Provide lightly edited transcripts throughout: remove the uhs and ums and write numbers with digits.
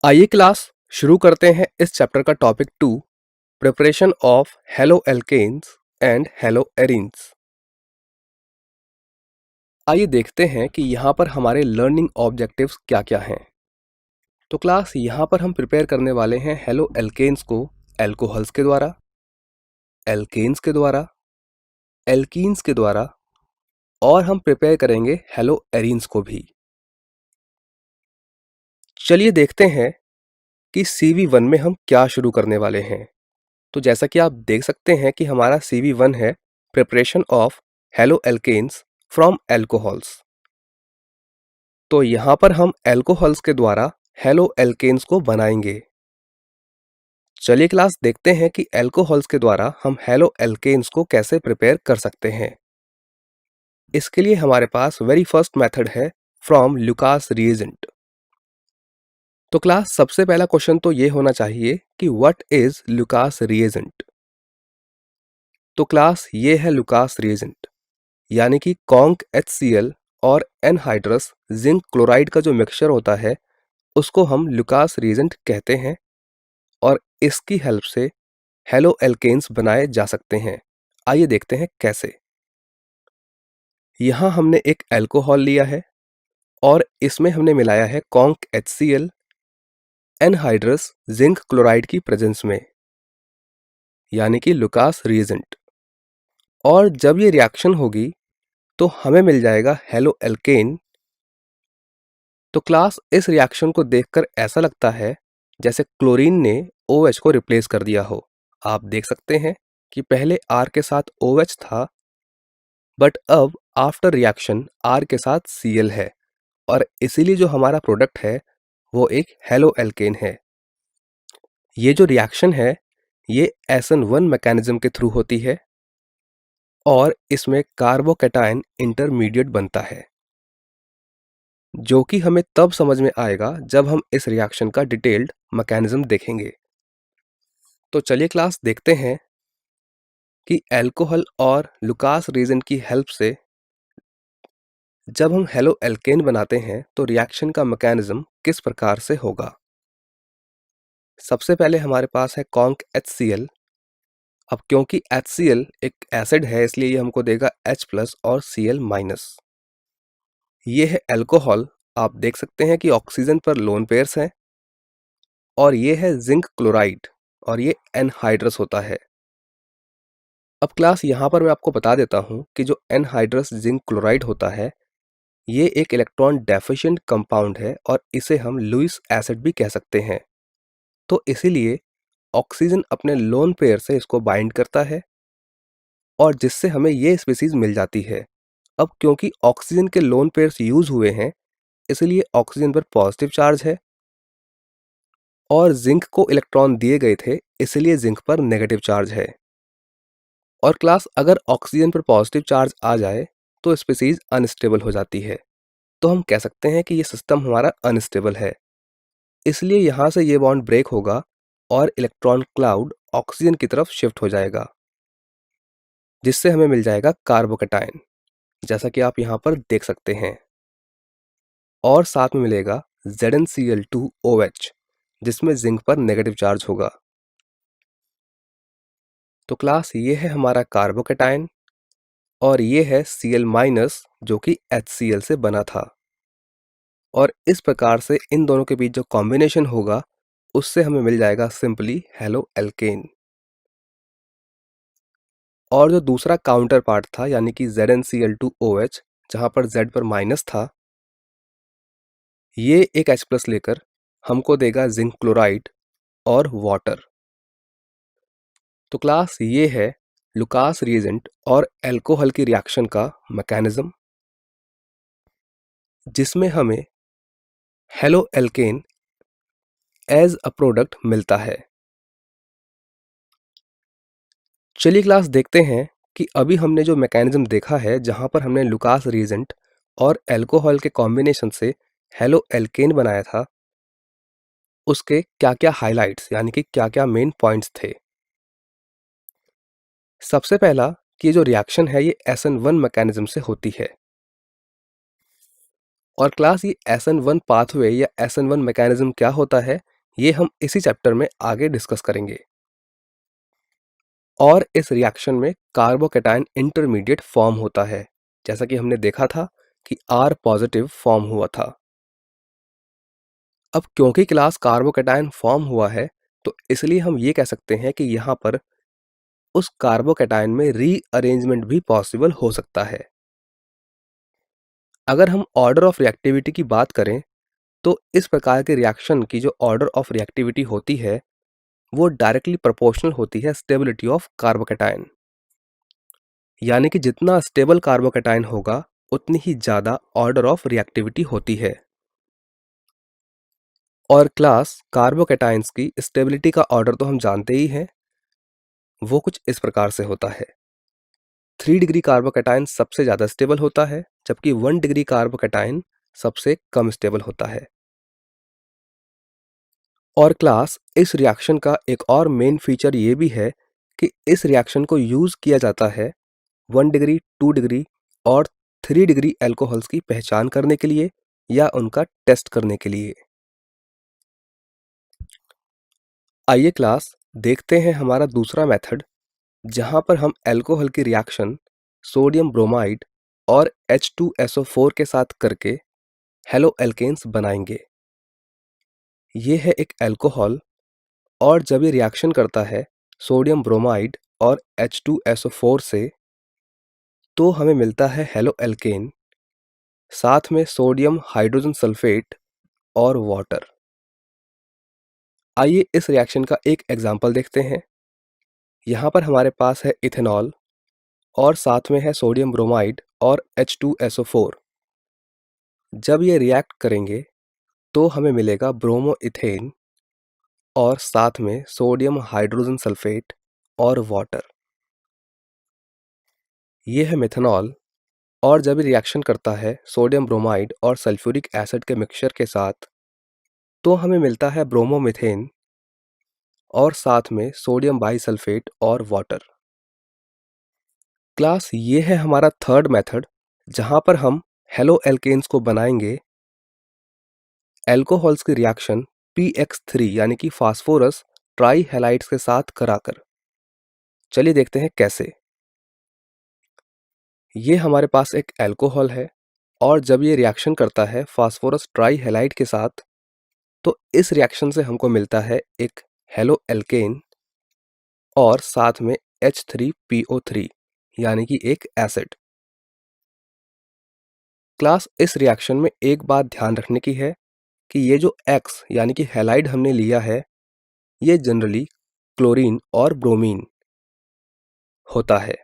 आइए क्लास शुरू करते हैं इस चैप्टर का topic 2 preparation of haloalkanes and haloarenes. आइए देखते हैं कि यहाँ पर हमारे लर्निंग ऑब्जेक्टिव्स क्या-क्या हैं। तो क्लास यहाँ पर हम प्रिपेयर करने वाले हैं हेलो एल्केन्स को एल्कोहल्स के द्वारा, एल्केन्स के द्वारा, एल्कीन्स के द्वारा और हम प्रिपेयर करेंगे हेलो एरीन्स को भी। चलिए देखते हैं कि CV1 में हम क्या शुरू करने वाले हैं। तो जैसा कि आप देख सकते हैं कि हमारा CV1 है preparation of haloalkanes from alcohols. तो यहाँ पर हम एल्कोहल्स के द्वारा हेलो एल्केन्स को बनाएंगे। चलिए क्लास देखते हैं कि एल्कोहल्स के द्वारा हम हेलो एल्केन्स को कैसे प्रिपेयर कर सकते हैं। इसके लिए हमारे पास वेरी फर्स्ट मेथड है फ्रॉम लुकास रिएजेंट। तो क्लास सबसे पहला क्वेश्चन तो ये होना चाहिए कि व्हाट इज लुकास रिएजेंट। तो क्लास ये है लुकास रिएजेंट, यानी कि कॉन्क HCl और एनहाइड्रस जिंक क्लोराइड का जो मिक्सचर होता है उसको हम लुकास रिएजेंट कहते हैं और इसकी हेल्प से हेलो एल्केन्स बनाए जा सकते हैं। आइए देखते हैं कैसे। यहाँ हमने एक अल्कोहल लिया है और इसमें हमने मिलाया है conc HCl anhydrous zinc chloride की प्रेजेंस में, यानी कि लुकास रिएजेंट। और जब ये रिएक्शन होगी तो हमें मिल जाएगा हेलो एल्केन। तो क्लास इस रिएक्शन को देखकर ऐसा लगता है जैसे क्लोरीन ने OH को रिप्लेस कर दिया हो। आप देख सकते हैं कि पहले R के साथ OH था, बट अब आफ्टर रिएक्शन R के साथ Cl है और इसीलिए जो हमारा प्रोडक्ट है वो एक हेलो एल्केन है। ये जो रिएक्शन है ये SN1 मैकेनिज्म के थ्रू होती है और इसमें कार्बोकैटायन इंटरमीडिएट बनता है, जो कि हमें तब समझ में आएगा जब हम इस रिएक्शन का डिटेल्ड मैकेनिज्म देखेंगे। तो चलिए क्लास देखते हैं कि अल्कोहल और लुकास रिएजेंट की हेल्प से जब हम हेलो एल्केन बनाते हैं तो रिएक्शन का मैकेनिज्म किस प्रकार से होगा। सबसे पहले हमारे पास है कॉन्क HCl। अब क्योंकि HCl एक एसिड है इसलिए ये हमको देगा H+ और Cl-। ये है अल्कोहल। आप देख सकते हैं कि ऑक्सीजन पर लोन पेयर्स हैं और ये है जिंक क्लोराइड और ये एनहाइड्रस होता है। अब क्लास यहाँ पर मैं आपको बता देता हूँ कि जो एनहाइड्रस जिंक क्लोराइड होता है ये एक इलेक्ट्रॉन डेफिशिएंट कंपाउंड है और इसे हम लुईस एसिड भी कह सकते हैं। तो इसीलिए ऑक्सीजन अपने लोन पेयर से इसको बाइंड करता है और जिससे हमें ये स्पीसीज मिल जाती है। अब क्योंकि ऑक्सीजन के लोन पेयर्स यूज हुए हैं इसलिए ऑक्सीजन पर पॉजिटिव चार्ज है और जिंक को इलेक्ट्रॉन दिए गए थे इसलिए जिंक पर नेगेटिव चार्ज है। और क्लास अगर ऑक्सीजन पर पॉजिटिव चार्ज आ जाए तो स्पीसीज अनस्टेबल हो जाती है। तो हम कह सकते हैं कि ये सिस्टम हमारा अनस्टेबल है, इसलिए यहाँ से ये बॉन्ड ब्रेक होगा और इलेक्ट्रॉन क्लाउड ऑक्सीजन की तरफ शिफ्ट हो जाएगा, जिससे हमें मिल जाएगा कार्बोकैटायन, जैसा कि आप यहाँ पर देख सकते हैं। और साथ में मिलेगा ZnCl2OH जिसमें जिंक पर नेगेटिव चार्ज होगा। तो क्लास ये है हमारा कार्बोकैटायन और ये है Cl- जो कि HCl से बना था। और इस प्रकार से इन दोनों के बीच जो कॉम्बिनेशन होगा उससे हमें मिल जाएगा सिंपली हेलो एल्केन। और जो दूसरा काउंटर पार्ट था यानी कि ZnCl2OH जहां पर Z पर माइनस था, ये एक H+ लेकर हमको देगा जिंक क्लोराइड और वाटर। तो क्लास ये है लुकास रिएजेंट और अल्कोहल की रिएक्शन का मैकेनिज्म, जिसमें हमें haloalkane as a product मिलता है। चलिए क्लास देखते हैं कि अभी हमने जो मैकेनिज्म देखा है जहां पर हमने लुकास रिएजेंट और अल्कोहल के कॉम्बिनेशन से हेलो एल्केन बनाया था, उसके क्या क्या हाइलाइट्स यानी कि क्या क्या मेन पॉइंट्स थे। सबसे पहला कि ये जो रिएक्शन है ये SN1 मैकेनिज्म से होती है और क्लास ये SN1 पाथवे या SN1 मैकेनिज्म क्या होता है ये हम इसी चैप्टर में आगे डिस्कस करेंगे। और इस रिएक्शन में कार्बोकैटायन इंटरमीडिएट फॉर्म होता है, जैसा कि हमने देखा था कि R पॉजिटिव फॉर्म हुआ था। अब क्योंकि क्लास कार्बोकैटायन फॉर्म हुआ है, तो इसलिए हम ये कह सकते हैं कि यहाँ पर उस कार्बोकैटायन में रीअरेंजमेंट भी पॉसिबल हो सकता है। अगर हम ऑर्डर ऑफ रिएक्टिविटी की बात करें, तो इस प्रकार के रिएक्शन की जो ऑर्डर ऑफ रिएक्टिविटी होती है, वो डायरेक्टली प्रोपोर्शनल होती है स्टेबिलिटी ऑफ कार्बोकैटायन। यानी कि जितना स्टेबल कार्बोकैटायन होगा, उतनी ही ज़्यादा ऑर्डर ऑफ रिएक्टिविटी होती है। और क्लास कार्बोकैटायंस की स्टेबिलिटी का ऑर्डर तो हम जानते ही हैं, वो कुछ इस प्रकार से होता है। 3 डिग्री कार्बोकैटायन सबसे ज़्यादा स्टेबल होता है, जबकि 1 डिग्री कार्बोकैटायन सबसे कम स्टेबल होता है। और क्लास इस रिएक्शन का एक और मेन फीचर ये भी है कि इस रिएक्शन को यूज़ किया जाता है 1 डिग्री, 2 डिग्री और 3 डिग्री एल्कोहल्स की पहचान करने के लिए या उनका टेस्ट करने के लिए। आइए क्लास देखते हैं हमारा दूसरा मेथड, जहां पर हम अल्कोहल की रिएक्शन सोडियम ब्रोमाइड और H2SO4 के साथ करके हेलो एल्केन्स बनाएंगे। ये है एक अल्कोहल, और जब ये रिएक्शन करता है सोडियम ब्रोमाइड और H2SO4 से, तो हमें मिलता है हेलो एल्केन, साथ में सोडियम हाइड्रोजन सल्फेट और वाटर। आइए इस रिएक्शन का एक एग्जाम्पल देखते हैं। यहाँ पर हमारे पास है इथेनॉल और साथ में है सोडियम ब्रोमाइड और H2SO4। जब ये रिएक्ट करेंगे तो हमें मिलेगा ब्रोमो इथेन और साथ में सोडियम हाइड्रोजन सल्फेट और वाटर। ये है मेथनॉल, और जब ये रिएक्शन करता है सोडियम ब्रोमाइड और सल्फ्यूरिक एसिड के मिक्सचर के साथ, तो हमें मिलता है ब्रोमोमीथेन और साथ में सोडियम बाइसल्फेट और वाटर। क्लास ये है हमारा थर्ड मेथड, जहां पर हम हेलो एल्केन्स को बनाएंगे एल्कोहल्स की रिएक्शन PX3 यानी कि फास्फोरस ट्राई हैलाइड्स के साथ कराकर। चलिए देखते हैं कैसे। ये हमारे पास एक एल्कोहल है, और जब ये रिएक्शन करता है फास्फोरस ट्राई हैलाइड के साथ, तो इस रिएक्शन से हमको मिलता है एक हेलो एल्केन और साथ में H3PO3 यानी कि एक एसिड। क्लास इस रिएक्शन में एक बात ध्यान रखने की है कि ये जो X यानी कि हैलाइड हमने लिया है, ये जनरली क्लोरीन और ब्रोमीन होता है।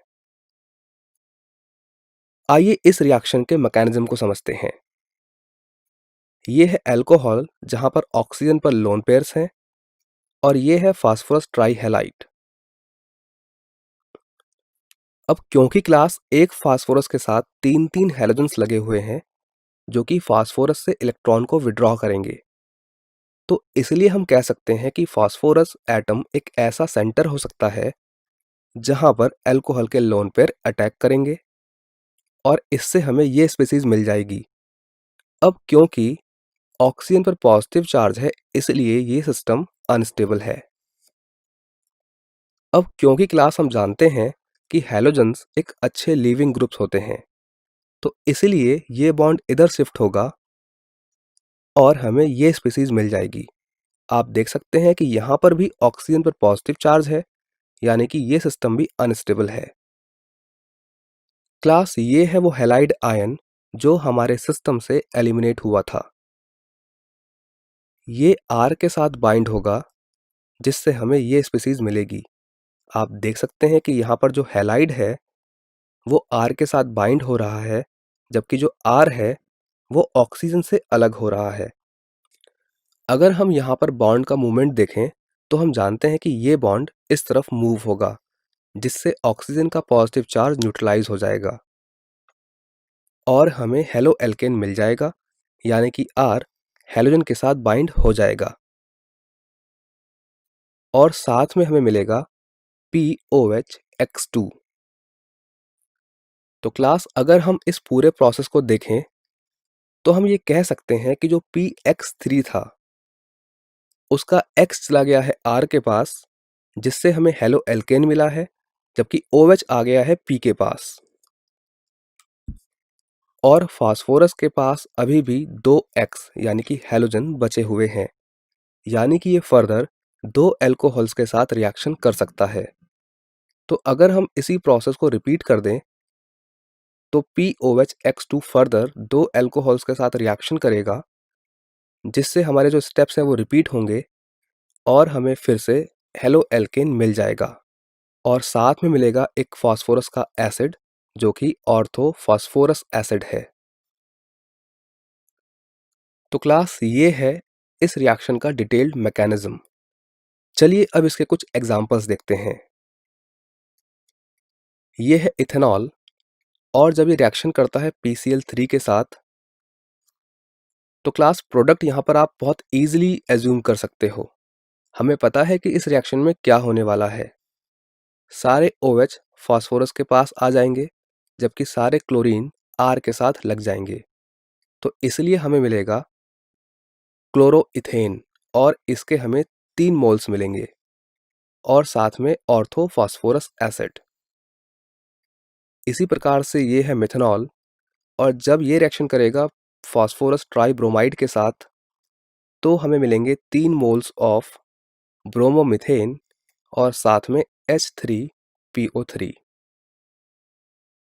आइए इस रिएक्शन के मैकेनिज्म को समझते हैं। ये है अल्कोहल जहां पर ऑक्सीजन पर लोन पेयर्स हैं, और ये है फास्फोरस ट्राईहैलाइड। अब क्योंकि क्लास एक फास्फोरस के साथ 3-3 हैलोजेंस लगे हुए हैं, जो कि फास्फोरस से इलेक्ट्रॉन को विड्रॉ करेंगे, तो इसलिए हम कह सकते हैं कि फास्फोरस एटम एक ऐसा सेंटर हो सकता है जहां पर अल्कोहल के लोन पेयर अटैक करेंगे, और इससे हमें ये स्पीसीज मिल जाएगी। अब क्योंकि ऑक्सीजन पर पॉजिटिव चार्ज है, इसलिए ये सिस्टम अनस्टेबल है। अब क्योंकि क्लास हम जानते हैं कि हैलोजेंस एक अच्छे लीविंग ग्रुप्स होते हैं, तो इसलिए ये बॉन्ड इधर शिफ्ट होगा और हमें ये स्पीसीज मिल जाएगी। आप देख सकते हैं कि यहाँ पर भी ऑक्सीजन पर पॉजिटिव चार्ज है, यानी कि ये सिस्टम भी अनस्टेबल है। क्लास ये है वो हैलाइड आयन जो हमारे सिस्टम से एलिमिनेट हुआ था। ये R के साथ बाइंड होगा, जिससे हमें ये स्पीसीज मिलेगी। आप देख सकते हैं कि यहाँ पर जो हैलाइड है वो R के साथ बाइंड हो रहा है, जबकि जो R है वो ऑक्सीजन से अलग हो रहा है। अगर हम यहाँ पर बॉन्ड का मूवमेंट देखें, तो हम जानते हैं कि ये बॉन्ड इस तरफ मूव होगा, जिससे ऑक्सीजन का पॉजिटिव चार्ज न्यूट्रलाइज हो जाएगा और हमें हेलो एल्केन मिल जाएगा, यानी कि R हैलोजन के साथ बाइंड हो जाएगा और साथ में हमें मिलेगा POHX2। तो क्लास अगर हम इस पूरे प्रोसेस को देखें, तो हम ये कह सकते हैं कि जो PX3 था, उसका X चला गया है R के पास, जिससे हमें हेलो एल्केन मिला है, जबकि OH आ गया है P के पास। और फास्फोरस के पास अभी भी 2X यानी कि हैलोजन बचे हुए हैं, यानी कि ये फर्दर 2 एल्कोहल्स के साथ रिएक्शन कर सकता है। तो अगर हम इसी प्रोसेस को रिपीट कर दें तो POHX2 फर्दर 2 एल्कोहल्स के साथ रिएक्शन करेगा, जिससे हमारे जो स्टेप्स हैं वो रिपीट होंगे और हमें फिर से हेलो एल्केन मिल जाएगा। और साथ में मिलेगा एक फास्फोरस का एसिड, जो कि ऑर्थो फास्फोरस एसिड है। तो क्लास ये है इस रिएक्शन का डिटेल्ड मैकेनिज्म। चलिए अब इसके कुछ एग्जांपल्स देखते हैं। ये है इथेनॉल, और जब ये रिएक्शन करता है PCl3 के साथ, तो क्लास प्रोडक्ट यहाँ पर आप बहुत इजीली एज्यूम कर सकते हो। हमें पता है कि इस रिएक्शन में क्या होने वाला है। सारे OH फास्फोरस के पास आ जाएंगे, जबकि सारे क्लोरीन R के साथ लग जाएंगे। तो इसलिए हमें मिलेगा क्लोरोइथेन, और इसके हमें 3 मोल्स मिलेंगे, और साथ में ऑर्थो फास्फोरस एसिड। इसी प्रकार से ये है मिथेनॉल, और जब ये रिएक्शन करेगा फास्फोरस ट्राइब्रोमाइड के साथ, तो हमें मिलेंगे 3 मोल्स ऑफ ब्रोमोमिथेन और साथ में H3PO3।